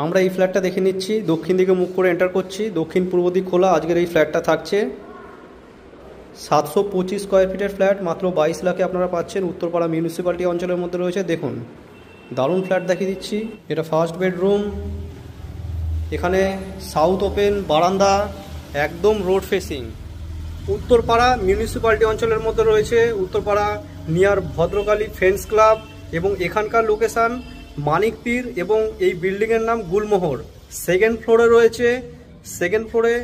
আমরা এই ফ্ল্যাটটা দেখে নিচ্ছি। দক্ষিণ দিকে মুখ করে এন্টার করছি, দক্ষিণ পূর্ব দিক খোলা। আজকের এই ফ্ল্যাটটা থাকছে 725 স্কোয়ার ফিটের ফ্ল্যাট, মাত্র 22 লাখে আপনারা পাচ্ছেন। উত্তরপাড়া মিউনিসিপ্যালিটি অঞ্চলের মধ্যে রয়েছে। দেখুন দারুণ ফ্ল্যাট দেখিয়ে দিচ্ছি। এটা ফার্স্ট বেডরুম, এখানে সাউথ ওপেন বারান্দা, একদম রোড ফেসিং। উত্তরপাড়া মিউনিসিপ্যালিটি অঞ্চলের মধ্যে রয়েছে। Uttarpara near Bhadrakali friends club, এবং এখানকার লোকেশান মানিকপীর, এবং এই বিল্ডিংয়ের নাম গুলমোহর। সেকেন্ড ফ্লোরে রয়েছে। সেকেন্ড ফ্লোরে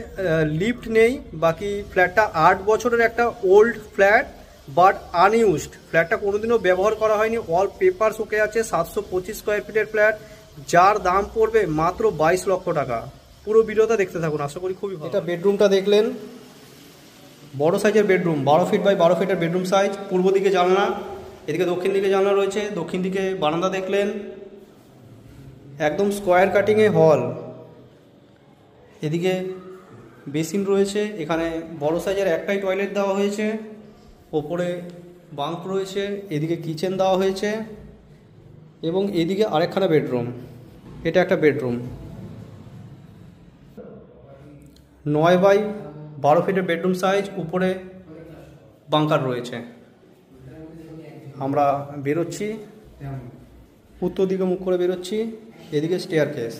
লিফট নেই। বাকি ফ্ল্যাটটা 8 বছরের একটা ওল্ড ফ্ল্যাট, বাট আনইউজড। ফ্ল্যাটটা কোনোদিনও ব্যবহার করা হয়নি, অল পেপারস ওকে আছে। 725 স্কোয়ার ফিটের ফ্ল্যাট, যার দাম পড়বে মাত্র 22 লক্ষ টাকা। পুরো ভিডিওটা দেখতে থাকুন, আশা করি খুবই ভালো। এটা বেডরুমটা দেখলেন, বড় সাইজের বেডরুম, 12 ফিট বাই 12 ফিটের বেডরুম সাইজ। পূর্ব দিকে জানলা, এদিকে দক্ষিণ দিকে জানলা রয়েছে। দক্ষিণ দিকে বারান্দা দেখলেন, একদম স্কোয়ার কাটিংয়ে হল। এদিকে বেসিন রয়েছে, এখানে বড় সাইজের একটাই টয়লেট দেওয়া হয়েছে। ওপরে বাঙ্ক রয়েছে, এদিকে কিচেন দেওয়া হয়েছে, এবং এদিকে আরেকখানা বেডরুম। এটা একটা বেডরুম, 9 বাই 12 ফিটের বেডরুম সাইজ। উপরে বাঙ্কার রয়েছে। আমরা বেরোচ্ছি, উত্তর দিকে মুখ করে বেরোচ্ছি। এদিকে স্টেয়ার কেস।